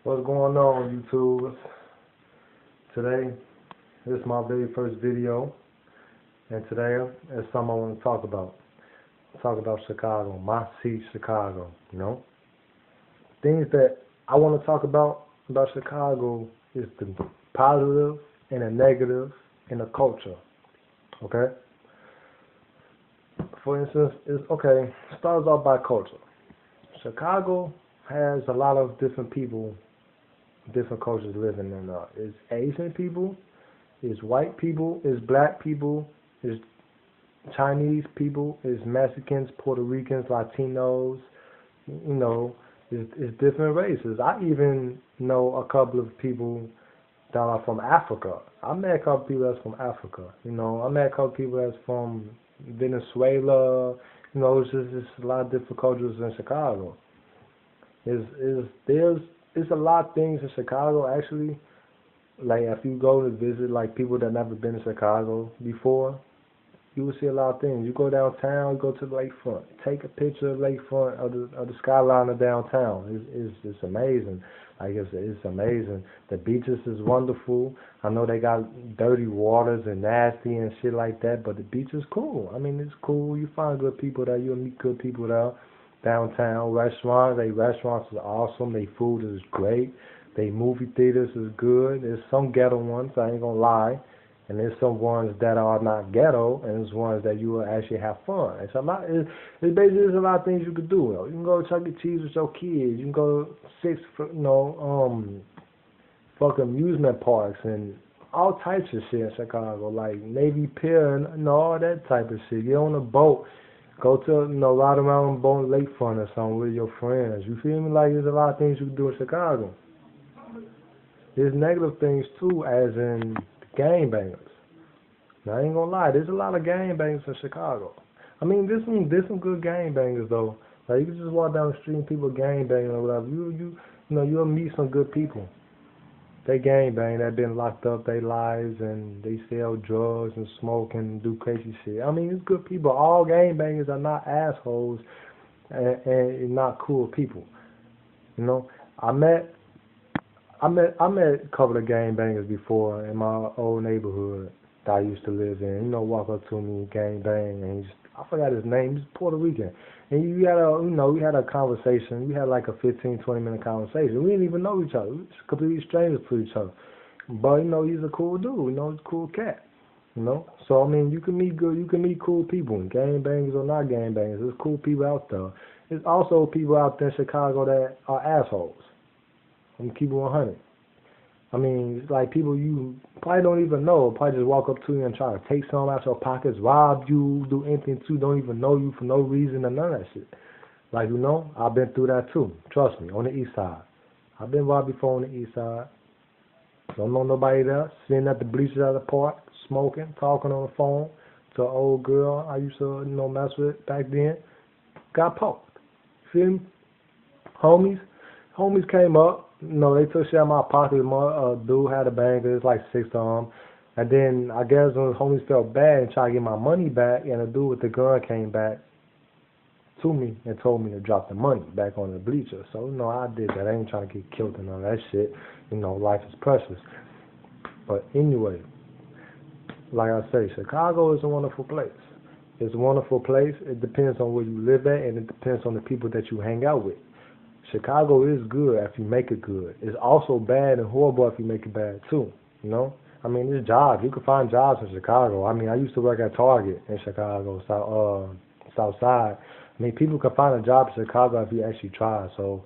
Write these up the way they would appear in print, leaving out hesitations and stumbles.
What's going on, YouTube? Today, this is my very first video, and today is something I want to talk about. Talk about Chicago, my city, Chicago. Things that I want to talk about Chicago is the positive and the negative and the culture. Okay. For instance, it's okay. Starts off by culture. Chicago has a lot of different people, different cultures living in there. It's Asian people, it's white people, it's black people, it's Chinese people, it's Mexicans, Puerto Ricans, Latinos, it's different races. I even know a couple of people that are from Africa. I met a couple of people that's from Africa. I met a couple of people that's from Venezuela. It's a lot of different cultures in Chicago. It's a lot of things in Chicago actually. Like if you go to visit like people that never been to Chicago before, you will see a lot of things. You go downtown, you go to the lakefront, take a picture of the lakefront of the skyline of downtown. It's amazing. Like it's amazing. The beaches is wonderful. I know they got dirty waters and nasty and shit like that, but the beach is cool. I mean, it's cool. You find good people there. You'll meet good people there. Downtown restaurants is awesome. They food is great. They movie theaters is good. There's some ghetto ones, I ain't gonna lie. And there's some ones that are not ghetto, and there's ones that you will actually have fun. It's a lot. It's basically there's a lot of things you could do. You can go to Chuck E. Cheese with your kids. You can go to fucking amusement parks and all types of shit in Chicago, like Navy Pier and all that type of shit. Get on a boat, go to ride around on lakefront or something with your friends. You feel me? Like there's a lot of things you can do in Chicago. There's negative things too, as in gangbangers. Now I ain't gonna lie, there's a lot of gangbangers in Chicago. I mean, there's some good gangbangers though. Like you can just walk down the street and people gangbanging or whatever. You'll meet some good people. They gangbang, they've been locked up their lives and they sell drugs and smoke and do crazy shit. I mean, it's good people. All gangbangers are not assholes and not cool people. I met a couple of gangbangers before in my old neighborhood that I used to live in. Walk up to me, gangbang, and I forgot his name. He's Puerto Rican, and we had a conversation. We had like a 15, 20-minute conversation. We didn't even know each other. We was complete strangers to each other. But he's a cool dude. He's a cool cat. So I mean, you can meet cool people, gangbangers or not gangbangers. There's cool people out there. There's also people out there in Chicago that are assholes. And keep it 100. I mean, it's like people you probably don't even know, probably just walk up to you and try to take something out your pockets, rob you, do anything to you, don't even know you for no reason and none of that shit. Like, I've been through that too. Trust me, on the east side. I've been robbed before on the east side. Don't know nobody there, sitting at the bleachers at the park, smoking, talking on the phone to an old girl I used to, mess with back then. Got poked. Feel me? Homies came up. They took shit out of my pocket. My dude had a banger. It's like 6 of them. And then I guess when the homies felt bad and tried to get my money back, and the dude with the gun came back to me and told me to drop the money back on the bleacher. So I did that. I ain't trying to get killed and all that shit. Life is precious. But anyway, like I say, Chicago is a wonderful place. It's a wonderful place. It depends on where you live at, and it depends on the people that you hang out with. Chicago is good if you make it good. It's also bad and horrible if you make it bad too. I mean, there's jobs. You can find jobs in Chicago. I mean, I used to work at Target in Chicago, South Side. I mean, people can find a job in Chicago if you actually try. So,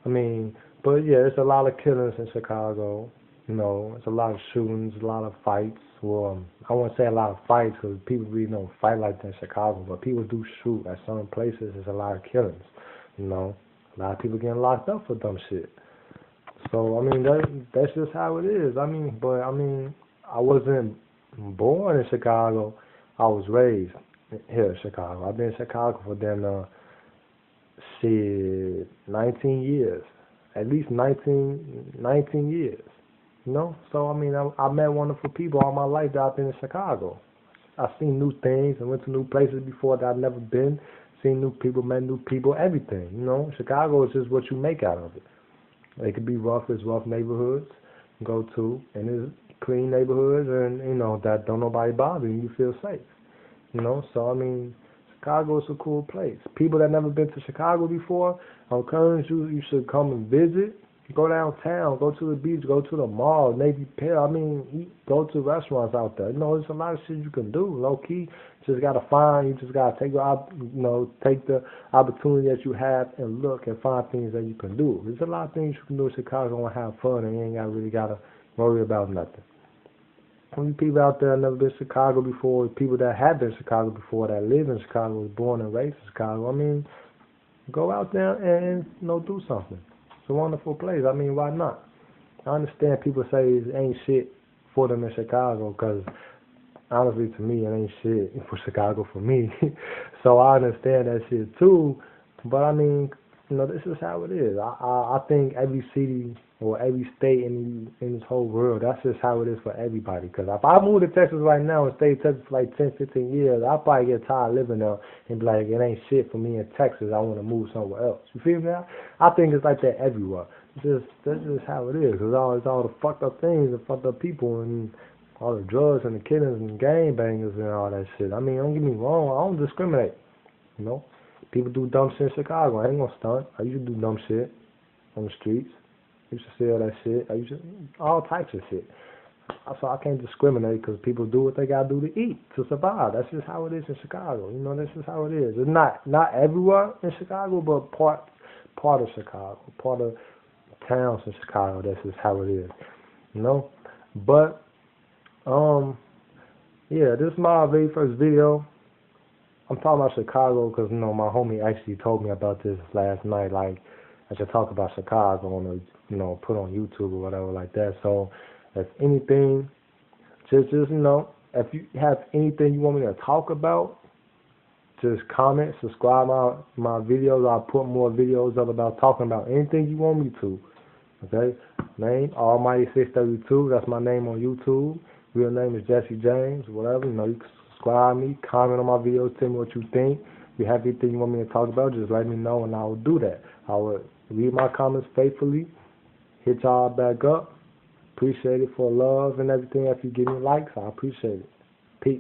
I mean, but yeah, it's a lot of killings in Chicago. It's a lot of shootings, a lot of fights. Well, I won't say a lot of fights because people really don't fight like that in Chicago, but people do shoot at some places. There's a lot of killings. A lot of people getting locked up for dumb shit. So I mean that's just how it is. I mean, I wasn't born in Chicago. I was raised here in Chicago. I've been in Chicago for 19 years, at least 19 years. So I mean I met wonderful people all my life that I've been in Chicago. I've seen new things and went to new places before that I've never been. Seen new people, met new people, everything. Chicago is just what you make out of it. It could be rough as rough neighborhoods. Go to, and there's clean neighborhoods, and that don't nobody bother you. You feel safe. So I mean, Chicago is a cool place. People that never been to Chicago before, I'm encouraging you should come and visit. Go downtown, go to the beach, go to the mall, Navy Pier. I mean, go to restaurants out there. There's a lot of shit you can do. Low key, just gotta you just gotta take take the opportunity that you have and look and find things that you can do. There's a lot of things you can do in Chicago and have fun, and you ain't really gotta worry about nothing. How many people out there never been to Chicago before? People that have been to Chicago before, that live in Chicago, was born and raised in Chicago. I mean, go out there and do something. It's a wonderful place. I mean, why not? I understand people say it ain't shit for them in Chicago, because honestly, to me, it ain't shit for Chicago for me. So I understand that shit too. But I mean, this is how it is. I think every city or every state in this whole world, that's just how it is for everybody. Because if I move to Texas right now and stay in Texas for like 10, 15 years, I'll probably get tired of living there and be like, it ain't shit for me in Texas. I want to move somewhere else. You feel me? I think it's like that everywhere. That's just how it is. Because all the fucked up things and fucked up people and all the drugs and the killings and gang bangers and all that shit. I mean, don't get me wrong. I don't discriminate. People do dumb shit in Chicago. I ain't gonna stunt. I used to do dumb shit on the streets. I used to sell that shit. I used to all types of shit. So I can't discriminate, because people do what they gotta do to eat, to survive. That's just how it is in Chicago. That's just how it is. It's not everywhere in Chicago, but part of Chicago, part of towns in Chicago. That's just how it is. But yeah, this is my very first video. I'm talking about Chicago because, my homie actually told me about this last night. Like, I should talk about Chicago on put on YouTube or whatever like that. So, if anything, just if you have anything you want me to talk about, just comment, subscribe my videos. I'll put more videos up about talking about anything you want me to. Okay? Name, Almighty 632. That's my name on YouTube. Real name is Jesse James, whatever. You can subscribe me, comment on my videos, tell me what you think. If you have anything you want me to talk about, just let me know and I will do that. I will read my comments faithfully, hit y'all back up. Appreciate it for love and everything. If you give me likes, I appreciate it. Peace.